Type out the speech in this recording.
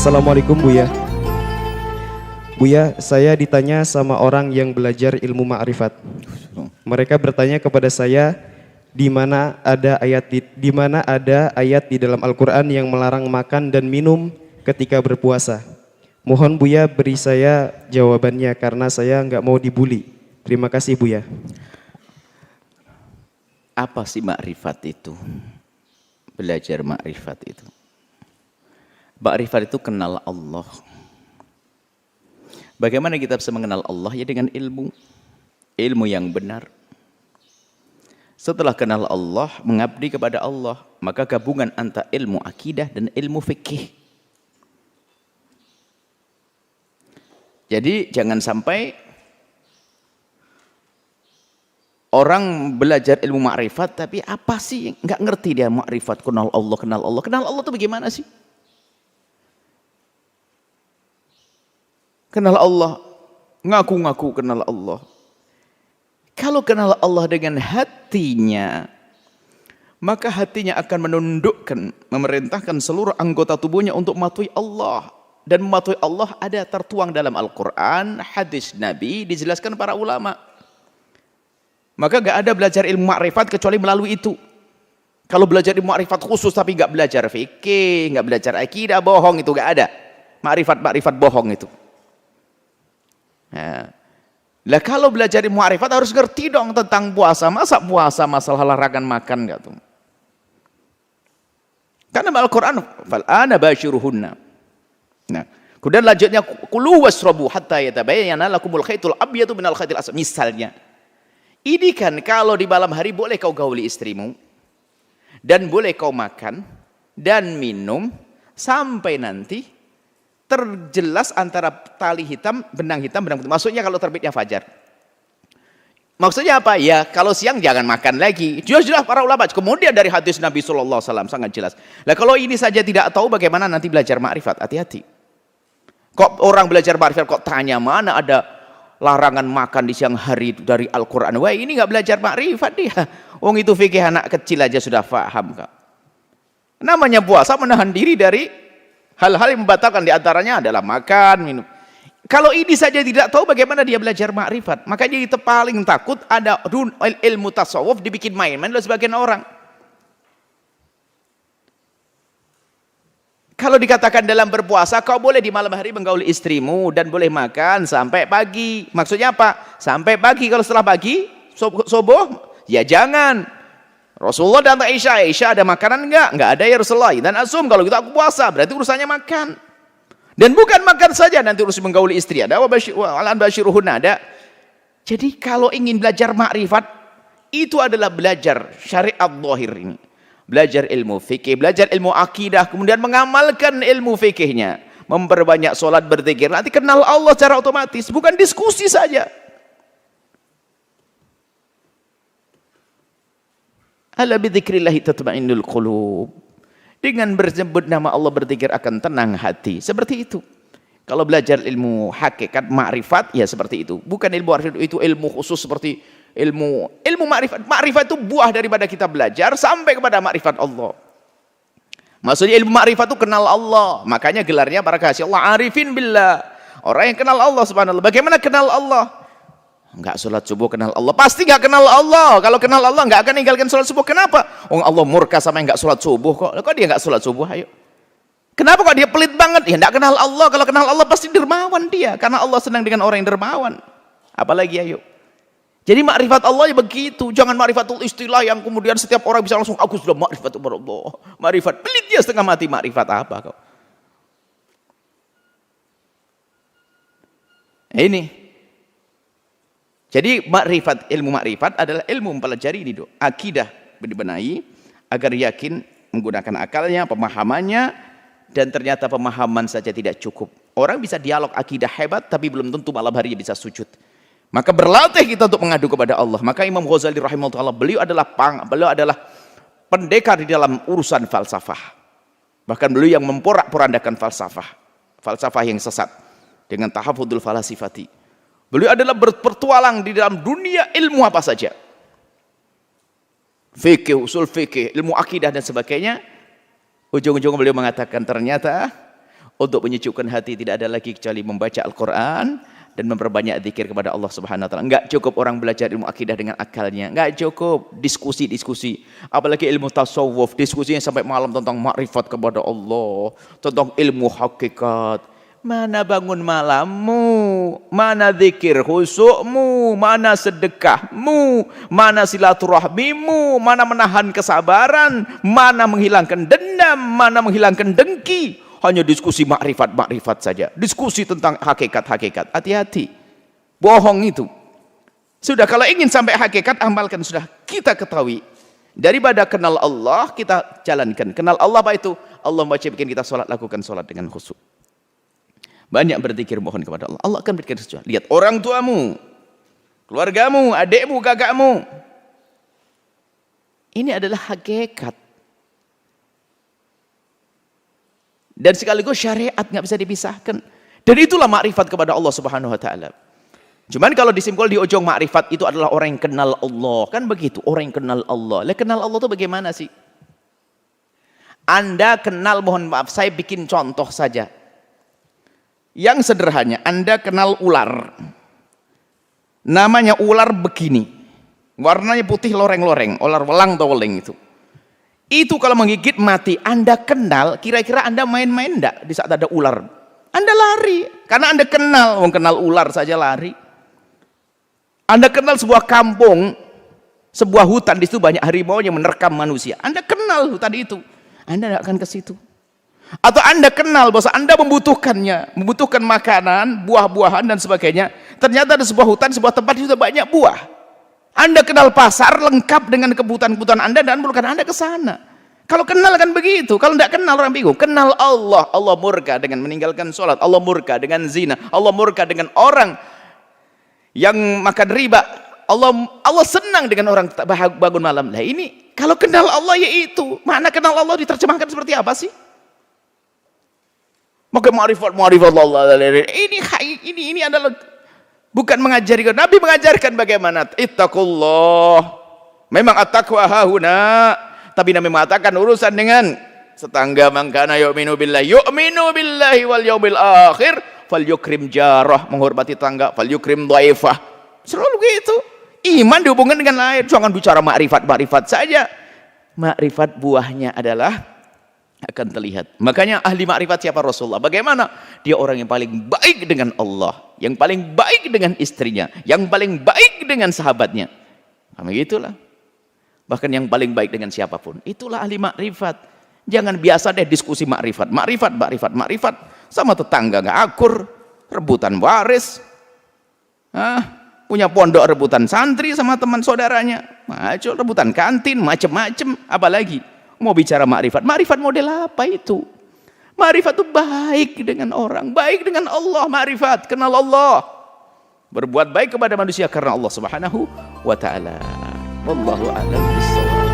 Assalamualaikum Buya. Buya, saya ditanya sama orang yang belajar ilmu ma'rifat. Mereka bertanya kepada saya, di mana ada ayat di dalam Al-Qur'an yang melarang makan dan minum ketika berpuasa. Mohon Buya beri saya jawabannya karena saya nggak mau dibully. Terima kasih Buya. Apa sih makrifat itu? Belajar makrifat itu. Makrifat itu kenal Allah. Bagaimana kita bisa mengenal Allah? Ya dengan ilmu. Ilmu yang benar. Setelah kenal Allah, mengabdi kepada Allah, maka gabungan antara ilmu akidah dan ilmu fikih. Jadi jangan sampai orang belajar ilmu makrifat tapi apa sih? Nggak ngerti dia makrifat, kenal Allah, kenal Allah. Kenal Allah itu bagaimana sih? Kenal Allah, ngaku-ngaku kenal Allah. Kalau kenal Allah dengan hatinya, maka hatinya akan menundukkan, memerintahkan seluruh anggota tubuhnya untuk mematuhi Allah. Dan mematuhi Allah ada tertuang dalam Al-Quran, hadis Nabi, dijelaskan para ulama. Maka gak ada belajar ilmu makrifat kecuali melalui itu. Kalau belajar ilmu makrifat khusus tapi gak belajar fikih, gak belajar akidah, bohong itu gak ada. Makrifat bohong itu. Nah, lah kalau belajar ilmu makrifat harus ngerti dong tentang puasa. Masa puasa masalah larangan makan enggak tuh? Karena Al-Qur'an fal'ana basyiruhunna. Nah, kemudian lanjutnya kulu wasrabu hatta yatabayyana lakumul khaytul abyadu minal khaytil aswad. Misalnya, ini kan kalau di malam hari boleh kau gauli istrimu dan boleh kau makan dan minum sampai nanti terjelas antara tali hitam, benang putih. Maksudnya kalau terbitnya fajar. Maksudnya apa? Ya kalau siang jangan makan lagi. Jelas-jelas para ulama. Kemudian dari hadis Nabi SAW sangat jelas. Nah kalau ini saja tidak tahu bagaimana nanti belajar makrifat. Hati-hati. Kok orang belajar makrifat kok tanya mana ada larangan makan di siang hari dari Al-Quran. Wah ini nggak belajar makrifat dia. Wong itu fikih anak kecil aja sudah paham kak. Namanya puasa menahan diri dari hal-hal yang membatalkan, diantaranya adalah makan, minum. Kalau ini saja tidak tahu bagaimana dia belajar makrifat. Makanya kita paling takut ada ilmu tasawuf dibikin main-main oleh sebagian orang. Kalau dikatakan dalam berpuasa, kau boleh di malam hari menggauli istrimu dan boleh makan sampai pagi. Maksudnya apa? Sampai pagi. Kalau setelah pagi, subuh, ya jangan. Rasulullah dan Aisyah ada makanan enggak? Enggak ada ya Rasulullah. Dan asum kalau kita aku puasa, berarti urusannya makan. Dan bukan makan saja, nanti urus menggauli istri ada, wa'alan basyiruhun ada. Jadi kalau ingin belajar makrifat, itu adalah belajar syariat zahir ini. Belajar ilmu fikih, belajar ilmu akidah, kemudian mengamalkan ilmu fikihnya. Memperbanyak sholat, berzikir, nanti kenal Allah secara otomatis, bukan diskusi saja. Ala bidzikrillahi tatma'innul qulub. Dengan bersebut nama Allah berzikir akan tenang hati. Seperti itu. Kalau belajar ilmu hakikat makrifat ya seperti itu. Bukan ilmu makrifat itu ilmu khusus seperti ilmu makrifat. Makrifat itu buah daripada kita belajar sampai kepada makrifat Allah. Maksudnya ilmu makrifat itu kenal Allah. Makanya gelarnya para kasih Allah arifin billah. Orang yang kenal Allah subhanallah. Bagaimana kenal Allah? Enggak sholat subuh kenal Allah, pasti enggak kenal Allah. Kalau kenal Allah enggak akan ninggalkan sholat subuh. Kenapa? Oh Allah murka sama yang enggak sholat subuh kok. Kok dia enggak sholat subuh? Ayo. Kenapa kok dia pelit banget? Ya enggak kenal Allah. Kalau kenal Allah pasti dermawan dia, karena Allah senang dengan orang yang dermawan. Apalagi ayo. Jadi makrifat Allah ya begitu. Jangan makrifatul istilah yang kemudian setiap orang bisa langsung aku sudah makrifat kepada Allah. Makrifat pelit dia setengah mati. Makrifat apa kok? Ini. Jadi ilmu makrifat adalah ilmu mempelajari ini akidah dibenahi agar yakin menggunakan akalnya, pemahamannya, dan ternyata pemahaman saja tidak cukup. Orang bisa dialog akidah hebat tapi belum tentu malam hari bisa sujud. Maka berlatih kita untuk mengadu kepada Allah. Maka Imam Ghazali rahimahullah beliau adalah pendekar di dalam urusan falsafah. Bahkan beliau yang memporak-porandakan falsafah yang sesat dengan tahafudul falasifati. Beliau adalah berpetualang di dalam dunia ilmu apa saja. Fikih, usul fikih, ilmu akidah dan sebagainya. Ujung-ujung beliau mengatakan ternyata untuk menyejukkan hati tidak ada lagi kecuali membaca Al-Quran dan memperbanyak zikir kepada Allah Subhanahu wa taala. Enggak cukup orang belajar ilmu akidah dengan akalnya, enggak cukup diskusi-diskusi, apalagi ilmu tasawuf, diskusinya sampai malam tentang makrifat kepada Allah, tentang ilmu hakikat. Mana bangun malammu, mana zikir khusyukmu, mana sedekahmu, mana silaturahmimu, mana menahan kesabaran, mana menghilangkan dendam, mana menghilangkan dengki. Hanya diskusi makrifat-makrifat saja, diskusi tentang hakikat-hakikat. Hati-hati, bohong itu. Sudah, kalau ingin sampai hakikat, amalkan. Sudah, kita ketahui daripada kenal Allah, kita jalankan. Kenal Allah apa itu? Allah wajibkan kita sholat, lakukan sholat dengan khusyuk. Banyak berzikir, mohon kepada Allah. Allah akan berikan sesuatu. Lihat orang tuamu, keluargamu, adikmu, kakakmu. Ini adalah hakikat. Dan sekaligus syariat nggak bisa dipisahkan. Dan itulah makrifat kepada Allah Subhanahu wa taala. Cuman kalau disimpul di ujung makrifat itu adalah orang yang kenal Allah. Kan begitu, orang yang kenal Allah. Lah kenal Allah itu bagaimana sih? Anda kenal, mohon maaf, saya bikin contoh saja. Yang sederhana, Anda kenal ular. Namanya ular begini. Warnanya putih loreng-loreng, ular welang atau weling itu. Itu kalau menggigit mati, Anda kenal, kira-kira Anda main-main enggak di saat ada ular? Anda lari, karena Anda kenal, kenal ular saja lari. Anda kenal sebuah kampung, sebuah hutan, di situ banyak harimau yang menerkam manusia. Anda kenal hutan itu, Anda tidak akan ke situ. Atau Anda kenal bahwa Anda membutuhkannya, membutuhkan makanan, buah-buahan dan sebagainya. Ternyata ada sebuah hutan, sebuah tempat itu sudah banyak buah. Anda kenal pasar lengkap dengan kebutuhan-kebutuhan Anda dan bukan Anda ke sana. Kalau kenal kan begitu. Kalau tidak kenal orang bingung. Kenal Allah, Allah murka dengan meninggalkan sholat, Allah murka dengan zina, Allah murka dengan orang yang makan riba. Allah senang dengan orang bangun malam. Nah ini kalau kenal Allah ya itu. Mana kenal Allah diterjemahkan seperti apa sih? Maka ma'rifat Allah. Ini adalah bukan mengajari. Nabi mengajarkan bagaimana ittaqullah. Memang at-taqwa hahuna, tapi Nabi mengatakan urusan dengan setangga, mangkana yu'minu billahi wal yaumil akhir falyukrim jarah, menghormati tangga, falyukrim dhaifah. Selalu begitu. Iman dihubungkan dengan lain. Jangan bicara makrifat saja. Makrifat buahnya adalah akan terlihat. Makanya ahli makrifat siapa? Rasulullah. Bagaimana? Dia orang yang paling baik dengan Allah, yang paling baik dengan istrinya, yang paling baik dengan sahabatnya. Begitulah. Bahkan yang paling baik dengan siapapun. Itulah ahli makrifat. Jangan biasa deh diskusi makrifat. Makrifat. Sama tetangga nggak akur, rebutan waris. Punya pondok rebutan santri sama teman saudaranya. Macam rebutan kantin, macam-macam. Apalagi mau bicara makrifat. Makrifat model apa itu? Makrifat itu baik dengan orang, baik dengan Allah. Makrifat, kenal Allah, berbuat baik kepada manusia karena Allah Subhanahu wa taala. Wallahu a'lam bishawab.